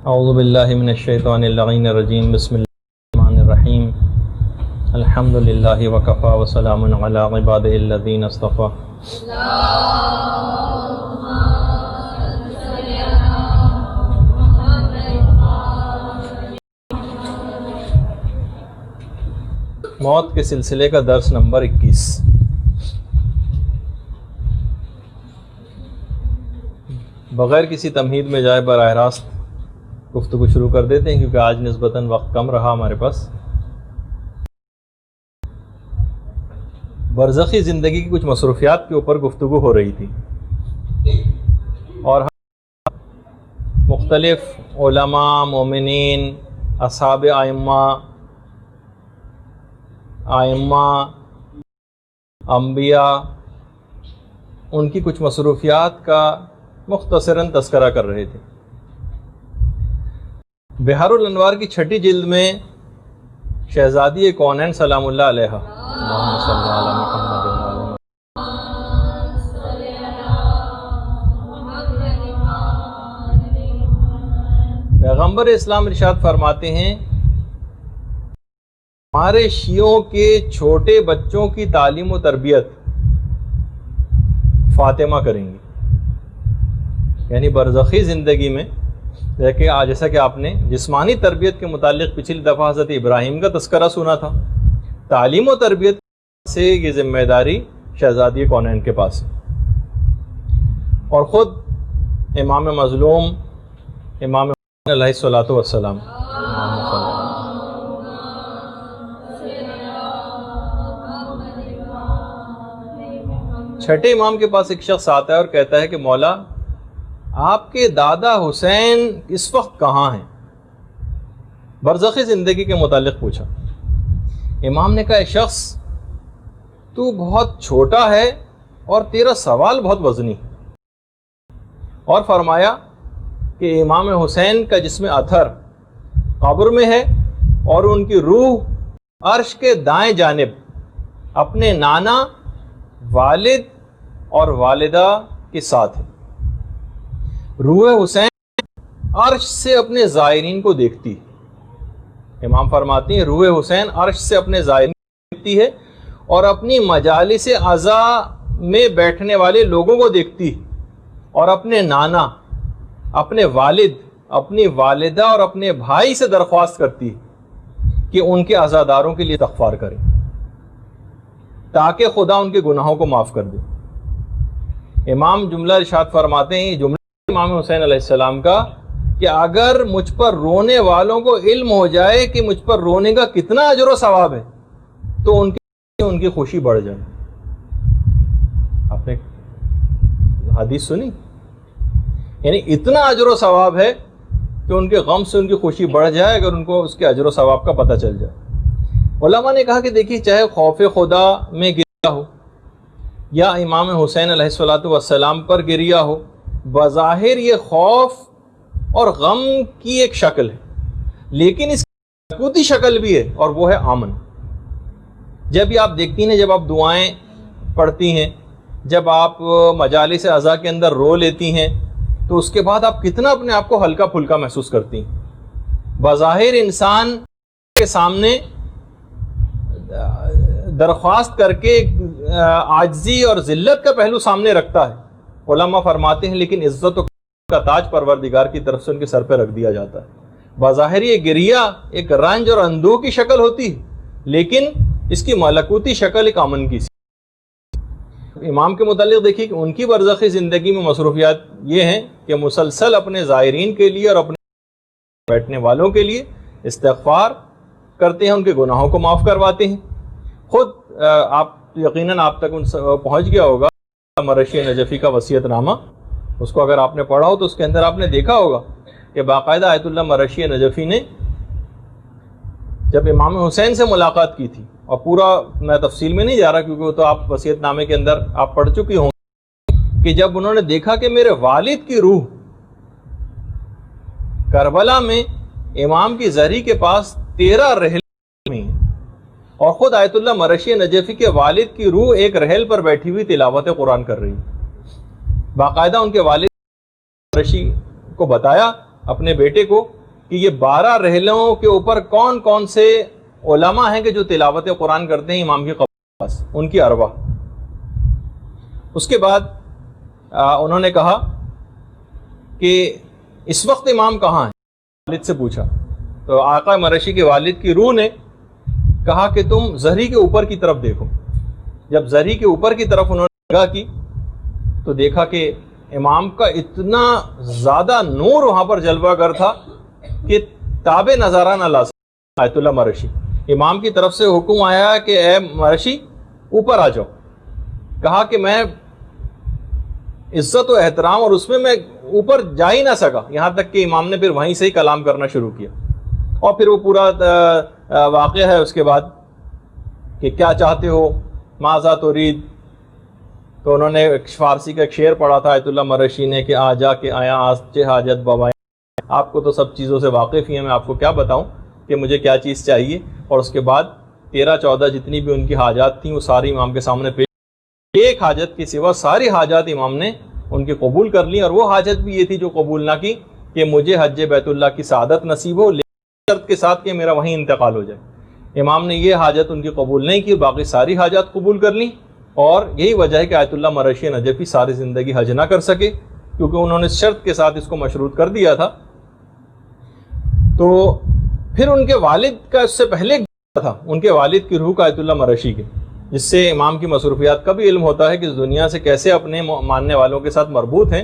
اعوذ باللہ من الشیطان اللعین الرجیم بسم اللہ الرحمن الرحیم الحمد للہ وکفا وسلام علی عبادہ الذین اصطفی۔ موت کے سلسلے کا درس نمبر 21۔ بغیر کسی تمہید میں جائے براہ راست گفتگو شروع کر دیتے ہیں، کیونکہ آج نسبتاً وقت کم رہا ہمارے پاس۔ برزخی زندگی کی کچھ مصروفیات کے اوپر گفتگو ہو رہی تھی، اور مختلف علماء، مومنین، اصحاب ائمہ، انبیاء، ان کی کچھ مصروفیات کا مختصراً تذکرہ کر رہے تھے۔ بحار الانوار کی 6 جلد میں شہزادی کونین سلام اللہ علیہ اللہم صلی علی محمد پیغمبر اسلام ارشاد فرماتے ہیں، ہمارے شیعوں کے چھوٹے بچوں کی تعلیم و تربیت فاطمہ کریں گی، یعنی برزخی زندگی میں دیکھیں جیسا کہ آپ نے جسمانی تربیت کے متعلق پچھلی دفعہ حضرت ابراہیم کا تذکرہ سنا تھا، تعلیم و تربیت سے یہ ذمہ داری شہزادی کونین کے پاس ہے۔ اور خود امام مظلوم امام علیہ الصلوۃ والسلام چھٹے امام کے پاس ایک شخص آتا ہے اور کہتا ہے کہ مولا، آپ کے دادا حسین اس وقت کہاں ہیں؟ برزخی زندگی کے متعلق پوچھا۔ امام نے کہا، اے شخص، تو بہت چھوٹا ہے اور تیرا سوال بہت وزنی، اور فرمایا کہ امام حسین کا جسم اطہر قبر میں ہے، اور ان کی روح عرش کے دائیں جانب اپنے نانا، والد اور والدہ کے ساتھ ہے۔ روح حسین عرش سے اپنے زائرین کو دیکھتی ہے۔ امام فرماتی ہیں، روح حسین عرش سے اپنے زائرین کو دیکھتی ہے اور اپنی مجالس عزا میں بیٹھنے والے لوگوں کو دیکھتی ہے، اور اپنے نانا، اپنے والد، اپنی والدہ اور اپنے بھائی سے درخواست کرتی ہے کہ ان کے عزاداروں کے لیے استغفار کریں تاکہ خدا ان کے گناہوں کو معاف کر دے۔ امام جملہ ارشاد فرماتے ہیں، جملہ امام حسین علیہ السلام کا، کہ اگر مجھ پر رونے والوں کو علم ہو جائے کہ مجھ پر رونے کا کتنا اجر و ثواب ہے تو ان کی خوشی بڑھ جائے۔ آپ نے حدیث سنی، یعنی اتنا اجر و ثواب ہے کہ ان کے غم سے ان کی خوشی بڑھ جائے اگر ان کو اس کے اجر و ثواب کا پتہ چل جائے۔ علماء نے کہا کہ دیکھیے، چاہے خوف خدا میں گریا ہو یا امام حسین علیہ الصلوۃ والسلام پر گریا ہو، بظاہر یہ خوف اور غم کی ایک شکل ہے، لیکن اس کی ملکوتی شکل بھی ہے، اور وہ ہے امن۔ جب بھی آپ دیکھتی ہیں، جب آپ دعائیں پڑھتی ہیں، جب آپ مجالس عزا کے اندر رو لیتی ہیں، تو اس کے بعد آپ کتنا اپنے آپ کو ہلکا پھلکا محسوس کرتی ہیں۔ بظاہر انسان کے سامنے درخواست کر کے عاجزی اور ذلت کا پہلو سامنے رکھتا ہے، علماء فرماتے ہیں، لیکن عزت کا تاج پروردگار کی طرف سے ان کے سر پہ رکھ دیا جاتا ہے۔ بظاہر یہ گریہ ایک رنج اور اندوہ کی شکل ہوتی ہے، لیکن اس کی ملکوتی شکل ایک امن کی سی۔ امام کے متعلق دیکھیے کہ ان کی برزخی زندگی میں مصروفیات یہ ہیں کہ مسلسل اپنے زائرین کے لیے اور اپنے بیٹھنے والوں کے لیے استغفار کرتے ہیں، ان کے گناہوں کو معاف کرواتے ہیں۔ خود آپ یقیناً آپ تک پہنچ گیا ہوگا مرشی نجفی کا وصیت نامہ، اس کو اگر آپ نے پڑھا ہو تو اس کے اندر آپ نے دیکھا ہوگا کہ باقاعدہ آیت اللہ مرشی نجفی نے جب امام حسین سے ملاقات کی تھی، اور پورا میں تفصیل میں نہیں جا رہا کیونکہ وہ تو آپ وصیت نامے کے اندر آپ پڑھ چکی ہوں، کہ جب انہوں نے دیکھا کہ میرے والد کی روح کربلا میں امام کی زری کے پاس 13 رحل میں، اور خود آیت اللہ مرشی نجفی کے والد کی روح ایک رحل پر بیٹھی ہوئی تلاوت قرآن کر رہی، باقاعدہ ان کے والد مرشی کو بتایا اپنے بیٹے کو کہ یہ 12 رحلوں کے اوپر کون کون سے علماء ہیں کہ جو تلاوت قرآن کرتے ہیں امام کی قبر کے پاس، ان کی ارواح۔ اس کے بعد انہوں نے کہا کہ اس وقت امام کہاں ہیں، والد سے پوچھا تو آقا مرشی کے والد کی روح نے کہا کہ تم زہری کے اوپر کی طرف دیکھو۔ جب زہری کے اوپر کی طرف انہوں نے نگاہ کی تو دیکھا کہ امام کا اتنا زیادہ نور وہاں پر جلوہ گر تھا کہ تابع نظارہ نہ لا سکتا آیت اللہ مرشی۔ امام کی طرف سے حکم آیا کہ اے مرشی اوپر آ جاؤ۔ کہا کہ میں عزت و احترام اور اس میں اوپر جا ہی نہ سکا، یہاں تک کہ امام نے پھر وہیں سے ہی کلام کرنا شروع کیا۔ اور پھر وہ پورا واقعہ ہے اس کے بعد کہ کیا چاہتے ہو ماذا ترید، تو انہوں نے فارسی کا ایک شعر پڑھا تھا آیت اللہ مرشی نے کہ آ جا کے آیا آسچ حاجت بوائے۔ آپ کو تو سب چیزوں سے واقف ہی ہیں، میں آپ کو کیا بتاؤں کہ مجھے کیا چیز چاہیے۔ اور اس کے بعد 13-14 جتنی بھی ان کی حاجات تھیں وہ ساری امام کے سامنے پیش، ایک حاجت کے سوا ساری حاجات امام نے ان کی قبول کر لی، اور وہ حاجت بھی یہ تھی جو قبول نہ کی کہ مجھے حج بیت اللہ کی سعادت نصیب ہو، لیکن شرط کے ساتھ کہ میرا وہیں انتقال ہو جائے۔ امام نے یہ حاجت ان کی قبول نہیں کی، باقی ساری حاجات قبول کر لیں، اور یہی وجہ ہے کہ آیت اللہ مرشی نجفی ساری زندگی حج نہ کر سکے، کیونکہ انہوں نے شرط کے ساتھ اس کو مشروط کر دیا تھا۔ تو پھر ان کے والد کا اس سے پہلے تھا، ان کے والد کی روح کا آیت اللہ مرشی کے، جس سے امام کی مصروفیات کا بھی علم ہوتا ہے کہ اس دنیا سے کیسے اپنے ماننے والوں کے ساتھ مربوط ہیں۔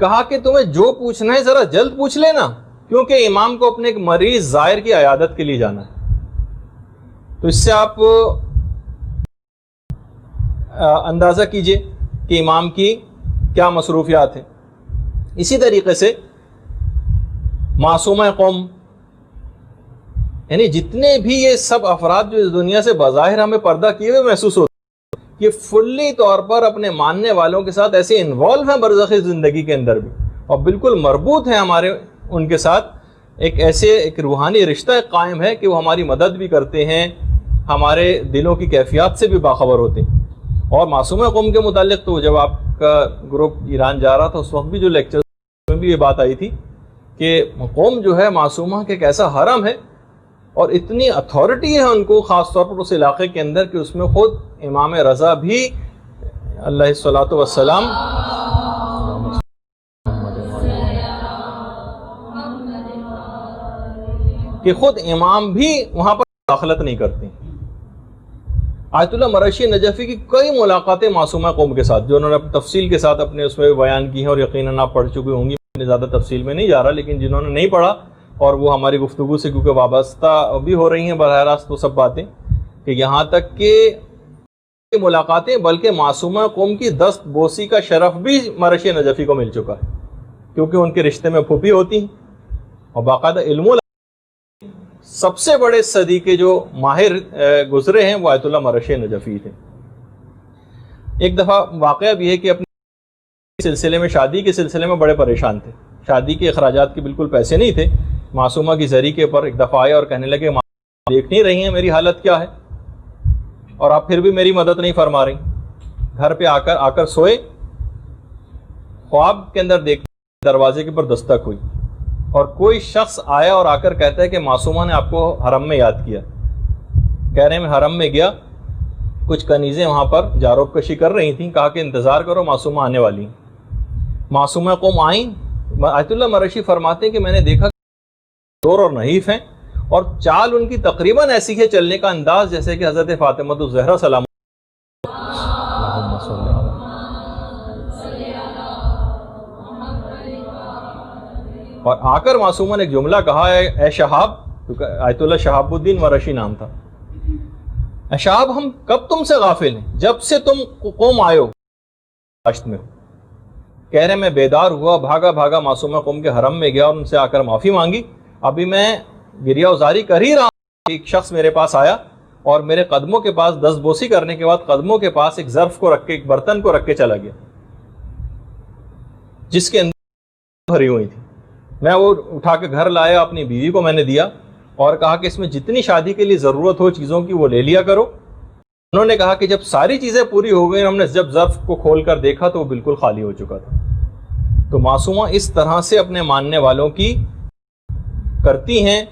کہا کہ تمہیں جو پوچھنا ہے ذرا جلد پوچھ لینا، کیونکہ امام کو اپنے ایک مریض زائر کی عیادت کے لیے جانا ہے۔ تو اس سے آپ اندازہ کیجئے کہ امام کی کیا مصروفیات ہیں۔ اسی طریقے سے معصومہ قوم، یعنی جتنے بھی یہ سب افراد جو اس دنیا سے بظاہر ہمیں پردہ کیے ہوئے محسوس ہوتے ہیں، یہ فلی طور پر اپنے ماننے والوں کے ساتھ ایسے انوالو ہیں برزخی زندگی کے اندر بھی، اور بالکل مربوط ہیں ہمارے ان کے ساتھ، ایک روحانی رشتہ قائم ہے کہ وہ ہماری مدد بھی کرتے ہیں، ہمارے دلوں کی کیفیات سے بھی باخبر ہوتے ہیں۔ اور معصومہ قوم کے متعلق تو جب آپ کا گروپ ایران جا رہا تھا اس وقت بھی جو لیکچر میں بھی یہ بات آئی تھی کہ قوم جو ہے معصومہ کے ایک ایسا حرم ہے، اور اتنی اتھارٹی ہے ان کو خاص طور پر اس علاقے کے اندر کہ اس میں خود امام رضا بھی علیہ الصلوۃ والسلام کہ خود امام بھی وہاں پر داخلت نہیں کرتے۔ آیت اللہ مرشی نجفی کی کئی ملاقاتیں معصومہ قوم کے ساتھ جو انہوں نے تفصیل کے ساتھ اپنے اس میں بیان کی ہیں، اور یقیناً آپ پڑھ چکے ہوں گی، میں زیادہ تفصیل میں نہیں جا رہا، لیکن جنہوں نے نہیں پڑھا اور وہ ہماری گفتگو سے کیونکہ وابستہ بھی ہو رہی ہیں براہ راست وہ سب باتیں، کہ یہاں تک کہ ملاقاتیں بلکہ معصومہ قوم کی دست بوسی کا شرف بھی مرشی نجفی کو مل چکا ہے، کیونکہ ان کے رشتے میں پھوپھی ہوتی ہیں، اور باقاعدہ علم سب سے بڑے صدی کے جو ماہر گزرے ہیں وہ آیت اللہ مرشی نجفی تھے۔ ایک دفعہ واقعہ بھی ہے کہ اپنے سلسلے میں، شادی کے سلسلے میں بڑے پریشان تھے، شادی کے اخراجات کے بالکل پیسے نہیں تھے۔ معصومہ کی زری کے پر ایک دفعہ آئے اور کہنے لگے دیکھ نہیں رہی ہیں میری حالت کیا ہے، اور آپ پھر بھی میری مدد نہیں فرما رہی۔ گھر پہ آ کر سوئے، خواب کے اندر دیکھ دروازے کے پر دستک ہوئی، اور کوئی شخص آیا اور آ کر کہتا ہے کہ معصومہ نے آپ کو حرم میں یاد کیا۔ کہہ رہے ہیں میں حرم میں گیا، کچھ کنیزیں وہاں پر جاروب کشی کر رہی تھیں، کہا کہ انتظار کرو معصومہ آنے والی ہیں۔ معصومہ قوم آئیں، آیت اللہ مرشی فرماتے ہیں کہ میں نے دیکھا زور اور نحیف ہیں، اور چال ان کی تقریباً ایسی ہے چلنے کا انداز جیسے کہ حضرت فاطمہ الزہرا سلام اور آ کر معصومہ نے ایک جملہ کہا ہے، اے شہاب، آیت اللہ شہاب الدین مرشی نام تھا، اے شہاب ہم کب تم سے غافل ہیں، جب سے تم قوم آئے ہو داشت میں ہو۔ کہہ رہے میں بیدار ہوا، بھاگا بھاگا معصومہ قوم کے حرم میں گیا اور ان سے آ کر معافی مانگی۔ ابھی میں گریہ وزاری کر ہی رہا ہوں، ایک شخص میرے پاس آیا اور میرے قدموں کے پاس دست بوسی کرنے کے بعد قدموں کے پاس ایک ظرف کو رکھ کے، ایک برتن کو رکھ کے چلا گیا جس کے اندر بھری ہوئی تھی۔ میں وہ اٹھا کے گھر لایا، اپنی بیوی کو میں نے دیا اور کہا کہ اس میں جتنی شادی کے لیے ضرورت ہو چیزوں کی وہ لے لیا کرو۔ انہوں نے کہا کہ جب ساری چیزیں پوری ہو گئی، ہم نے جب ظرف کو کھول کر دیکھا تو وہ بالکل خالی ہو چکا تھا۔ تو معصومہ اس طرح سے اپنے ماننے والوں کی کرتی ہیں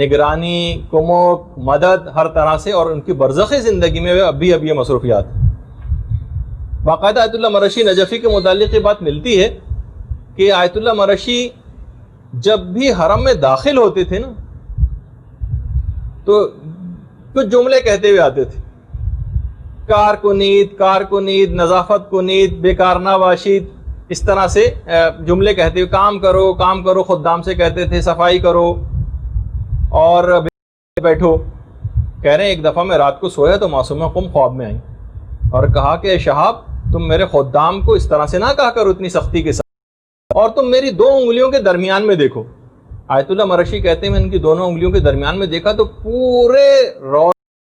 نگرانی، کمک، مدد ہر طرح سے، اور ان کی برزخی زندگی میں ابھی یہ مصروفیات. باقاعدہ آیت اللہ مرشی نجفی کے متعلق یہ بات ملتی ہے کہ آیت اللہ مرشی جب بھی حرم میں داخل ہوتے تھے نا تو کچھ جملے کہتے ہوئے آتے تھے، کار کنید، نظافت کنید، بیکار نواشید، اس طرح سے جملے کہتے ہوئے کام کرو، خدام سے کہتے تھے صفائی کرو اور بیٹھو. کہہ رہے ہیں ایک دفعہ میں رات کو سویا تو معصومہ قم خواب میں آئی اور کہا کہ اے شہاب، تم میرے خدام کو اس طرح سے نہ کہا کرو اتنی سختی کے ساتھ، اور تم میری 2 انگلیوں کے درمیان میں دیکھو. آیت اللہ مرشی کہتے ہیں میں ان کی دونوں انگلیوں کے درمیان میں دیکھا تو پورے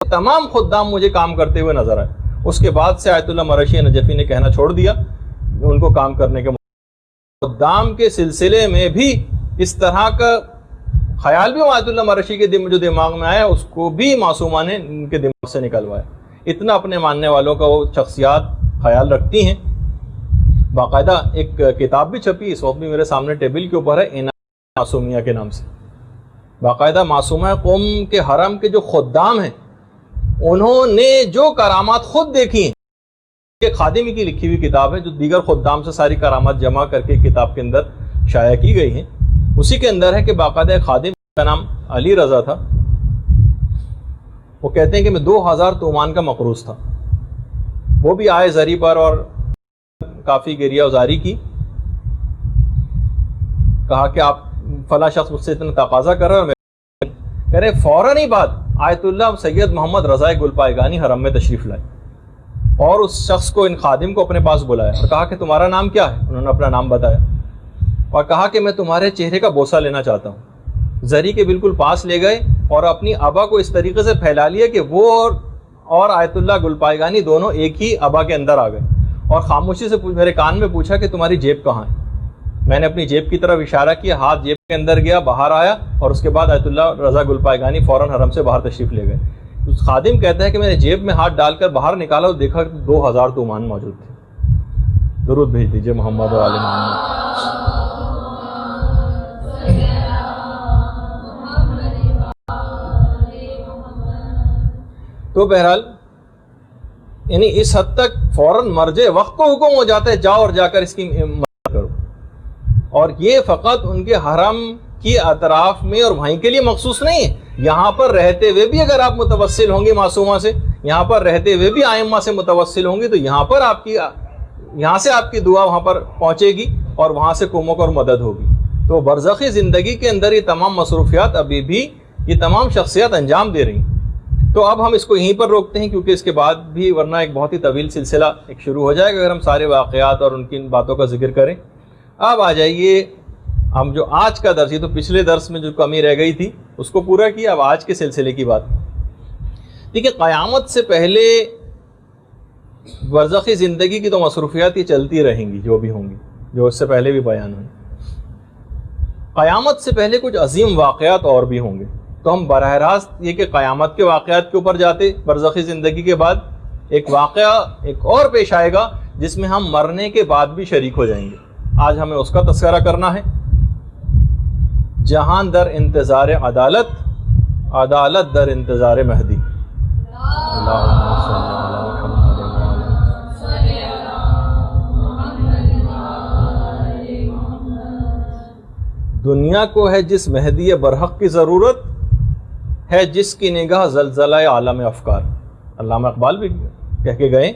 تمام خدام مجھے کام کرتے ہوئے نظر آئے. اس کے بعد سے آیت اللہ مرشی نجفی نے کہنا چھوڑ دیا ان کو کام کرنے کے خدام کے سلسلے میں بھی اس طرح کا خیال بھی آیت اللہ مرشی کے جو دماغ میں آیا اس کو بھی معصومہ نے ان کے دماغ سے نکلوایا. اتنا اپنے ماننے والوں کا وہ شخصیات خیال رکھتی ہیں. باقاعدہ ایک کتاب بھی چھپی، اس وقت بھی میرے سامنے ٹیبل کے اوپر ہے، معصومیہ کے نام سے. باقاعدہ معصومہ قوم کے حرم کے جو خدام ہیں انہوں نے جو کرامات خود دیکھی ہیں، ایک خادمی کی لکھی ہوئی کتاب ہے جو دیگر خدام سے ساری کرامات جمع کر کے کتاب کے اندر شائع کی گئی ہیں. اسی کے اندر ہے کہ باقاعدہ ایک خادم کا نام علی رضا تھا، وہ کہتے ہیں کہ میں 2000 تومان کا مقروض تھا. وہ بھی آئے زری پر اور کافی گریہ ازاری کی، کہا کہ آپ فلاں شخص مجھ سے اتنا تقاضا کر رہا ہے، اور کہہ رہے فوراً ہی بعد آیت اللہ سید محمد رضا گلپائگانی حرم میں تشریف لائے اور اس شخص کو، ان خادم کو اپنے پاس بلایا اور کہا کہ تمہارا نام کیا ہے؟ انہوں نے اپنا نام بتایا اور کہا کہ میں تمہارے چہرے کا بوسہ لینا چاہتا ہوں. زری کے بالکل پاس لے گئے اور اپنی ابا کو اس طریقے سے پھیلا لیا کہ وہ اور آیت اللہ گلپائگانی دونوں ایک ہی ابا کے اندر آ گئے، اور خاموشی سے میرے کان میں پوچھا کہ تمہاری جیب کہاں ہے؟ میں نے اپنی جیب کی طرف اشارہ کیا، ہاتھ جیب کے اندر گیا، باہر آیا، اور اس کے بعد آیت اللہ رضا گلپائگانی فوراً حرم سے باہر تشریف لے گئے. خادم کہتا ہے کہ میں نے جیب میں ہاتھ ڈال کر باہر نکالا اور دیکھا کہ 2000 تومان موجود تھے. درود بھیج دیجیے محمد و آل محمد. تو بہرحال یعنی اس حد تک فوراً مرجع وقت کو حکم ہو جاتا ہے جاؤ اور جا کر اس کی مدد کرو. اور یہ فقط ان کے حرم کی اطراف میں اور وہیں کے لیے مخصوص نہیں ہے، یہاں پر رہتے ہوئے بھی اگر آپ متوسل ہوں گے معصومہ سے، یہاں پر رہتے ہوئے بھی آئمہ سے متوسل ہوں گے تو یہاں سے آپ کی دعا وہاں پر پہنچے گی اور وہاں سے کمک اور مدد ہوگی. تو برزخی زندگی کے اندر یہ تمام مصروفیات ابھی بھی یہ تمام شخصیات انجام دے رہی ہیں. تو اب ہم اس کو یہیں پر روکتے ہیں کیونکہ اس کے بعد بھی ورنہ ایک بہت ہی طویل سلسلہ ایک شروع ہو جائے گا اگر ہم سارے واقعات اور ان کی باتوں کا ذکر کریں. اب آ جائیے ہم جو آج کا درس، یہ تو پچھلے درس میں جو کمی رہ گئی تھی اس کو پورا کیا، اب آج کے سلسلے کی بات. دیکھیے قیامت سے پہلے برزخی زندگی کی تو مصروفیات یہ چلتی رہیں گی جو بھی ہوں گی، جو اس سے پہلے بھی بیان ہوئی. قیامت سے پہلے کچھ عظیم واقعات اور بھی ہوں گے، تو ہم براہ راست یہ کہ قیامت کے واقعات کے اوپر جاتے برزخی زندگی کے بعد ایک واقعہ ایک اور پیش آئے گا جس میں ہم مرنے کے بعد بھی شریک ہو جائیں گے. آج ہمیں اس کا تذکرہ کرنا ہے. جہان در انتظار عدالت، عدالت در انتظار مہدی. دنیا کو ہے جس مہدی برحق کی ضرورت، ہے جس کی نگاہ زلزلہ عالم افکار. علامہ اقبال بھی کہہ کے گئے،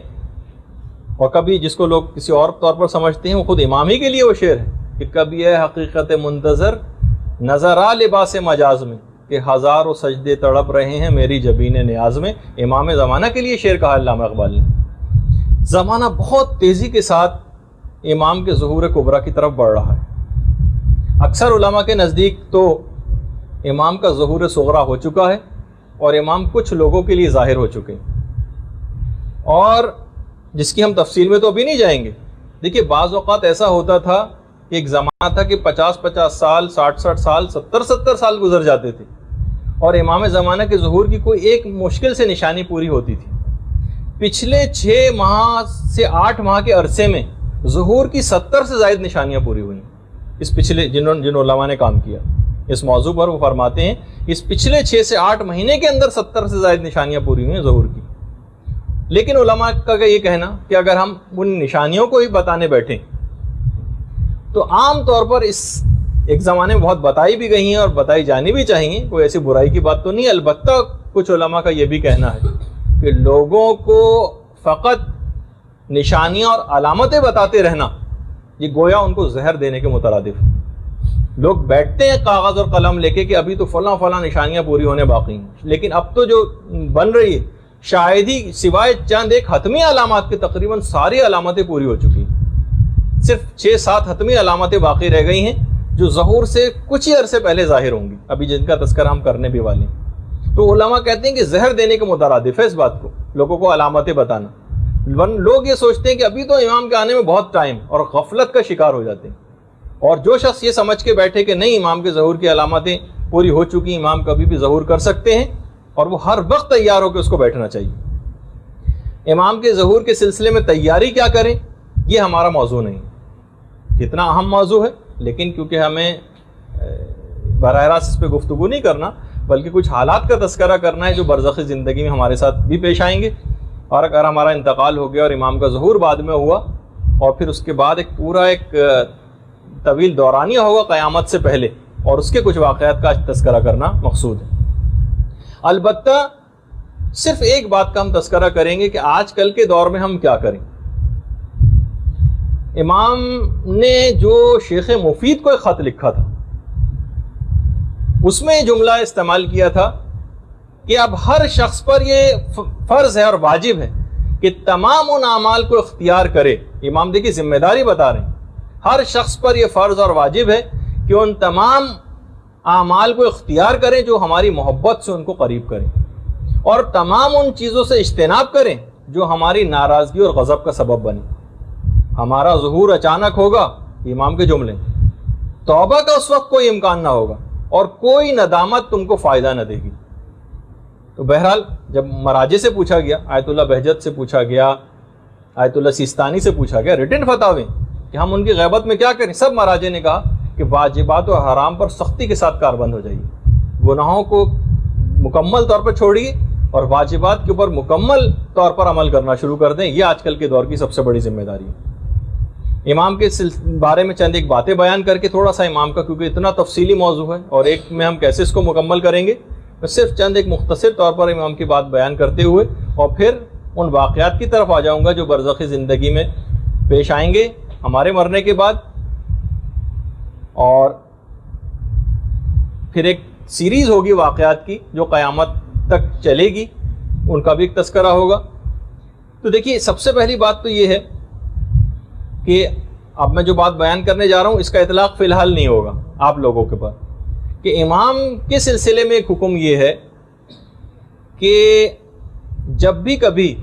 اور کبھی جس کو لوگ کسی اور طور پر سمجھتے ہیں وہ خود امام ہی کے لیے وہ شعر ہے کہ کبھی ہے حقیقت منتظر نظر آ لباس مجاز میں، کہ ہزاروں سجدے تڑپ رہے ہیں میری جبین نیاز میں. امام زمانہ کے لیے شعر کہا علامہ اقبال نے. زمانہ بہت تیزی کے ساتھ امام کے ظہور کبریٰ کی طرف بڑھ رہا ہے. اکثر علماء کے نزدیک تو امام کا ظہور صغریٰ ہو چکا ہے اور امام کچھ لوگوں کے لیے ظاہر ہو چکے ہیں، اور جس کی ہم تفصیل میں تو ابھی نہیں جائیں گے. دیکھیے بعض اوقات ایسا ہوتا تھا کہ ایک زمانہ تھا کہ 50 سال 60 سال 70 سال گزر جاتے تھے اور امام زمانہ کے ظہور کی کوئی ایک مشکل سے نشانی پوری ہوتی تھی. پچھلے 6 ماہ سے 8 ماہ کے عرصے میں ظہور کی 70 سے زائد نشانیاں پوری ہوئی ہیں اس پچھلے جن علماء نے کام کیا اس موضوع پر. وہ فرماتے ہیں اس پچھلے 6 سے 8 مہینے کے اندر 70 سے زائد نشانیاں پوری ہوئی ہیں ظہور کی. لیکن علماء کا یہ کہنا کہ اگر ہم ان نشانیوں کو ہی بتانے بیٹھیں تو عام طور پر اس ایک زمانے میں بہت بتائی بھی گئی ہیں اور بتائی جانی بھی چاہیے, کوئی ایسی برائی کی بات تو نہیں. البتہ کچھ علماء کا یہ بھی کہنا ہے کہ لوگوں کو فقط نشانیاں اور علامتیں بتاتے رہنا یہ گویا ان کو زہر دینے کے مترادف. لوگ بیٹھتے ہیں کاغذ اور قلم لے کے کہ ابھی تو فلاں فلاں نشانیاں پوری ہونے باقی ہیں, لیکن اب تو جو بن رہی ہے شاید ہی سوائے چند ایک حتمی علامات کے تقریباً ساری علامتیں پوری ہو چکی ہیں. صرف 6-7 حتمی علامتیں باقی رہ گئی ہیں جو ظہور سے کچھ ہی عرصے پہلے ظاہر ہوں گی, ابھی جن کا تذکرہ ہم کرنے بھی والے ہیں. تو علماء کہتے ہیں کہ زہر دینے کے مترادف ہے اس بات کو, لوگوں کو علامتیں بتانا. لوگ یہ سوچتے ہیں کہ ابھی تو امام کے آنے میں بہت ٹائم, اور غفلت کا شکار ہو جاتے ہیں. اور جو شخص یہ سمجھ کے بیٹھے کہ نہیں امام کے ظہور کی علامتیں پوری ہو چکی, امام کبھی بھی ظہور کر سکتے ہیں, اور وہ ہر وقت تیار ہو کے اس کو بیٹھنا چاہیے. امام کے ظہور کے سلسلے میں تیاری کیا کریں یہ ہمارا موضوع نہیں, کتنا اہم موضوع ہے, لیکن کیونکہ ہمیں براہ راست اس پہ گفتگو نہیں کرنا بلکہ کچھ حالات کا تذکرہ کرنا ہے جو برزخی زندگی میں ہمارے ساتھ بھی پیش آئیں گے. اور اگر ہمارا انتقال ہو گیا اور امام کا ظہور بعد میں ہوا اور پھر اس کے بعد ایک طویل دورانیہ ہوگا قیامت سے پہلے, اور اس کے کچھ واقعات کا تذکرہ کرنا مقصود ہے. البتہ صرف ایک بات کا ہم تذکرہ کریں گے کہ آج کل کے دور میں ہم کیا کریں. امام نے جو شیخ مفید کو ایک خط لکھا تھا اس میں جملہ استعمال کیا تھا کہ اب ہر شخص پر یہ فرض ہے اور واجب ہے کہ تمام ان اعمال کو اختیار کرے. امام دیکھیے ذمہ داری بتا رہے ہیں, ہر شخص پر یہ فرض اور واجب ہے کہ ان تمام اعمال کو اختیار کریں جو ہماری محبت سے ان کو قریب کریں, اور تمام ان چیزوں سے اجتناب کریں جو ہماری ناراضگی اور غضب کا سبب بنے. ہمارا ظہور اچانک ہوگا, امام کے جملے, توبہ کا اس وقت کوئی امکان نہ ہوگا اور کوئی ندامت تم کو فائدہ نہ دے گی. تو بہرحال جب مراجع سے پوچھا گیا, آیت اللہ بہجت سے پوچھا گیا, آیت اللہ سیستانی سے پوچھا گیا ریٹن فتاوے کہ ہم ان کی غیبت میں کیا کریں, سب مراجع نے کہا کہ واجبات و حرام پر سختی کے ساتھ کاربند ہو جائیے, گناہوں کو مکمل طور پر چھوڑیے اور واجبات کے اوپر مکمل طور پر عمل کرنا شروع کر دیں. یہ آج کل کے دور کی سب سے بڑی ذمہ داری ہے. امام کے بارے میں چند ایک باتیں بیان کر کے تھوڑا سا امام کا, کیونکہ اتنا تفصیلی موضوع ہے اور ایک میں ہم کیسے اس کو مکمل کریں گے, میں صرف چند ایک مختصر طور پر امام کی بات بیان کرتے ہوئے اور پھر ان واقعات کی طرف آ جاؤں گا جو برزخی زندگی میں پیش آئیں گے ہمارے مرنے کے بعد, اور پھر ایک سیریز ہوگی واقعات کی جو قیامت تک چلے گی, ان کا بھی ایک تذکرہ ہوگا. تو دیکھیے سب سے پہلی بات تو یہ ہے کہ اب میں جو بات بیان کرنے جا رہا ہوں اس کا اطلاق فی الحال نہیں ہوگا آپ لوگوں کے پاس, کہ امام کے سلسلے میں ایک حکم یہ ہے کہ جب بھی کبھی